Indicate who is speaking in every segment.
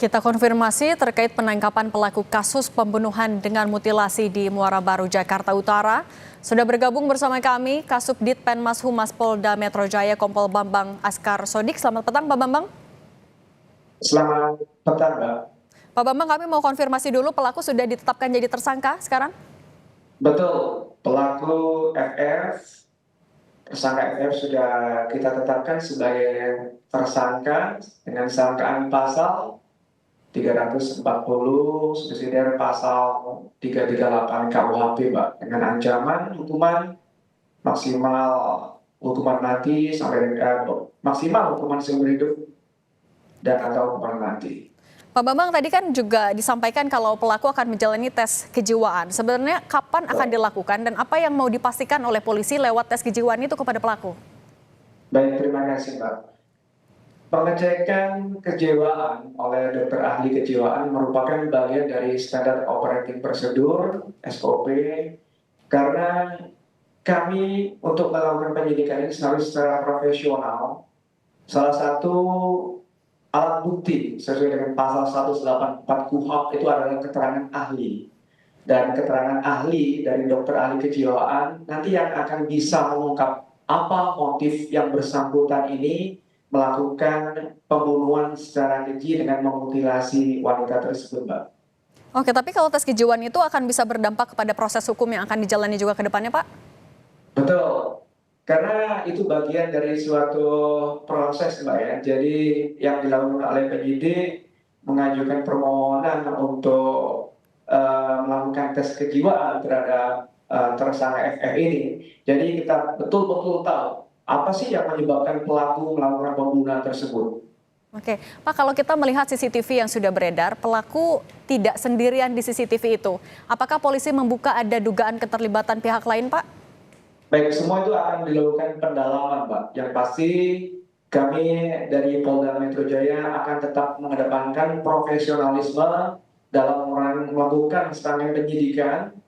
Speaker 1: Kita konfirmasi terkait penangkapan pelaku kasus pembunuhan dengan mutilasi di Muara Baru, Jakarta Utara. Sudah bergabung bersama kami Kasubdit Penmas Humas Polda Metro Jaya Kompol Bambang Askar Sodik. Selamat petang Pak Bambang.
Speaker 2: Selamat petang, Mbak.
Speaker 1: Pak Bambang, kami mau konfirmasi dulu, pelaku sudah ditetapkan jadi tersangka sekarang?
Speaker 2: Betul, pelaku FF, tersangka FF sudah kita tetapkan sebagai tersangka dengan sangkaan pasal 340 subsidiar pasal 338 KUHP, Mbak, dengan ancaman hukuman maksimal hukuman mati sampai maksimal hukuman seumur hidup dan atau hukuman mati.
Speaker 1: Pak Bambang, tadi kan juga disampaikan kalau pelaku akan menjalani tes kejiwaan. Sebenarnya kapan akan dilakukan dan apa yang mau dipastikan oleh polisi lewat tes kejiwaan itu kepada pelaku?
Speaker 2: Baik, terima kasih, Mbak. Pengecekan kejiwaan oleh dokter ahli kejiwaan merupakan bagian dari standar operating procedure (SOP) karena kami untuk melakukan penyidikan ini harus secara profesional. Salah satu alat bukti sesuai dengan pasal 184 KUHP itu adalah keterangan ahli. Dan keterangan ahli dari dokter ahli kejiwaan nanti yang akan bisa mengungkap apa motif yang bersangkutan ini melakukan pembunuhan secara keji dengan memutilasi wanita tersebut, Mbak.
Speaker 1: Oke, tapi kalau tes kejiwaan itu akan bisa berdampak kepada proses hukum yang akan dijalani juga ke depannya, Pak?
Speaker 2: Betul, karena itu bagian dari suatu proses, Mbak, ya. Jadi yang dilakukan oleh penyidik mengajukan permohonan untuk melakukan tes kejiwaan terhadap tersangka FF ini. Jadi kita betul-betul tahu apa sih yang menyebabkan pelaku melakukan pembunuhan tersebut.
Speaker 1: Oke, Pak, kalau kita melihat CCTV yang sudah beredar, pelaku tidak sendirian di CCTV itu. Apakah polisi membuka ada dugaan keterlibatan pihak lain, Pak?
Speaker 2: Baik, semua itu akan dilakukan pendalaman, Pak. Yang pasti kami dari Polda Metro Jaya akan tetap mengedepankan profesionalisme dalam melakukan serangkaian penyidikan,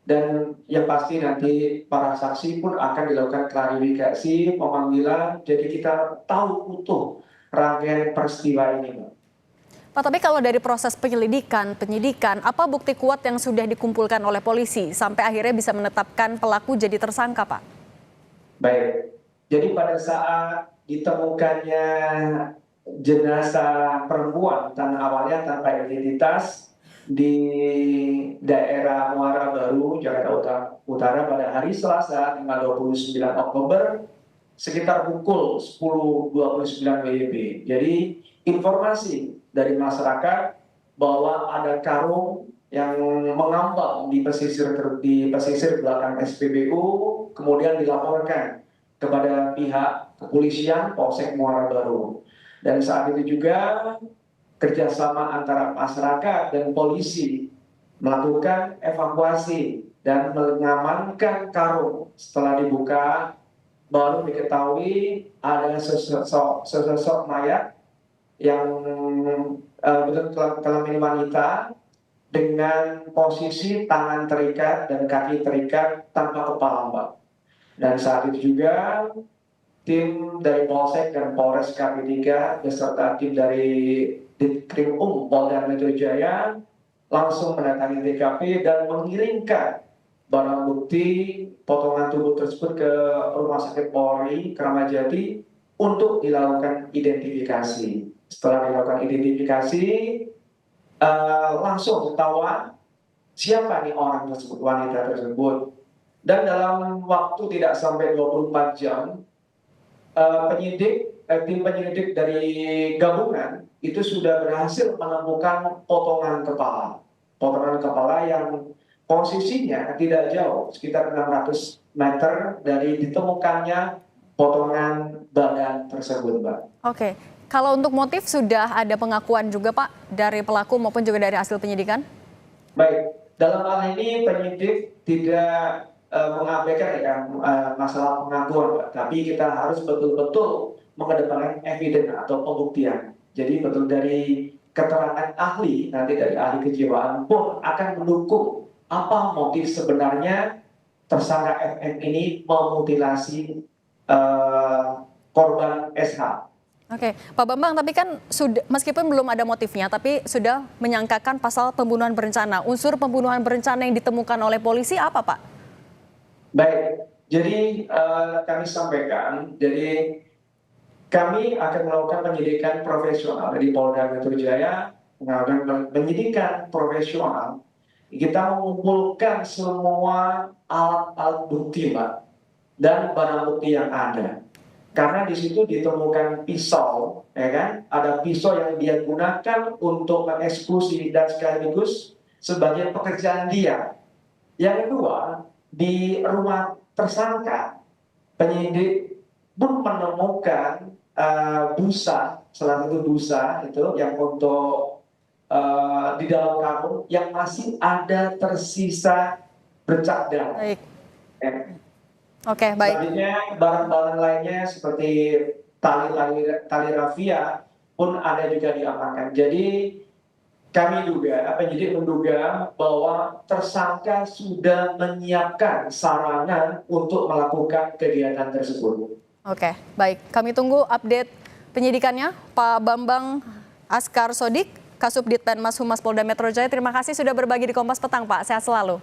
Speaker 2: dan yang pasti nanti para saksi pun akan dilakukan klarifikasi, pemanggilan, jadi kita tahu utuh rangkaian peristiwa ini, Pak.
Speaker 1: Pak, tapi kalau dari proses penyidikan, apa bukti kuat yang sudah dikumpulkan oleh polisi sampai akhirnya bisa menetapkan pelaku jadi tersangka, Pak?
Speaker 2: Baik, jadi pada saat ditemukannya jenazah perempuan awalnya tanpa identitas di daerah Muara Baru, Jakarta Utara pada hari Selasa tanggal 29 Oktober sekitar pukul 10.29 WIB. Jadi informasi dari masyarakat bahwa ada karung yang mengambang di pesisir belakang SPBU, kemudian dilaporkan kepada pihak kepolisian Polsek Muara Baru. Dan saat itu juga kerjasama antara masyarakat dan polisi melakukan evakuasi dan mengamankan karung. Setelah dibuka, baru diketahui ada sesosok mayat yang kelamin wanita dengan posisi tangan terikat dan kaki terikat tanpa kepala, Mbak. Dan saat itu juga tim dari Polsek dan Polres KP3 beserta tim dari Ditkrim Polda Metro Jaya langsung mendatangi TKP dan mengirimkan barang bukti potongan tubuh tersebut ke Rumah Sakit Polri Kramat Jati untuk dilakukan identifikasi. Setelah dilakukan identifikasi, langsung ketahuan siapa nih orang tersebut, wanita tersebut. Dan dalam waktu tidak sampai 24 jam, tim penyelidik dari gabungan itu sudah berhasil menemukan potongan kepala yang posisinya tidak jauh, sekitar 600 meter dari ditemukannya potongan badan tersebut, Mbak.
Speaker 1: Oke, kalau untuk motif sudah ada pengakuan juga, Pak, dari pelaku maupun juga dari hasil penyidikan?
Speaker 2: Baik, dalam hal ini penyidik tidak mengabaikan masalah pengakuan, Pak. Tapi kita harus betul-betul mengedepankan evidence atau pembuktian. Jadi betul dari keterangan ahli, nanti dari ahli kejiwaan pun akan mendukung apa motif sebenarnya tersangka FN ini memutilasi korban SH.
Speaker 1: Oke, Pak Bambang, tapi kan sudah meskipun belum ada motifnya, tapi sudah menyangkakan pasal pembunuhan berencana. Unsur pembunuhan berencana yang ditemukan oleh polisi apa, Pak?
Speaker 2: Baik, jadi kami sampaikan, jadi kami akan melakukan penyidikan profesional dari Polda Metro Jaya, melakukan penyidikan profesional. Kita mengumpulkan semua alat-alat bukti, Mbak, dan barang bukti yang ada. Karena di situ ditemukan pisau, ya kan? Ada pisau yang dia gunakan untuk mengeksekusi dan sekaligus sebagai pekerjaan dia. Yang kedua, di rumah tersangka, penyidik pun menemukan busa, salah satu busa itu yang untuk di dalam karung yang masih ada tersisa bercak darah.
Speaker 1: Baik.
Speaker 2: Ya.
Speaker 1: Oke, baik.
Speaker 2: Selanjutnya barang-barang lainnya seperti tali rafia pun ada juga diamankan. Jadi kami duga, penyidik menduga bahwa tersangka sudah menyiapkan sarana untuk melakukan kegiatan tersebut.
Speaker 1: Oke, baik. Kami tunggu update penyidikannya, Pak Bambang Askar Sodik, Kasubdit Penmas Humas Polda Metro Jaya. Terima kasih sudah berbagi di Kompas Petang, Pak. Sehat selalu.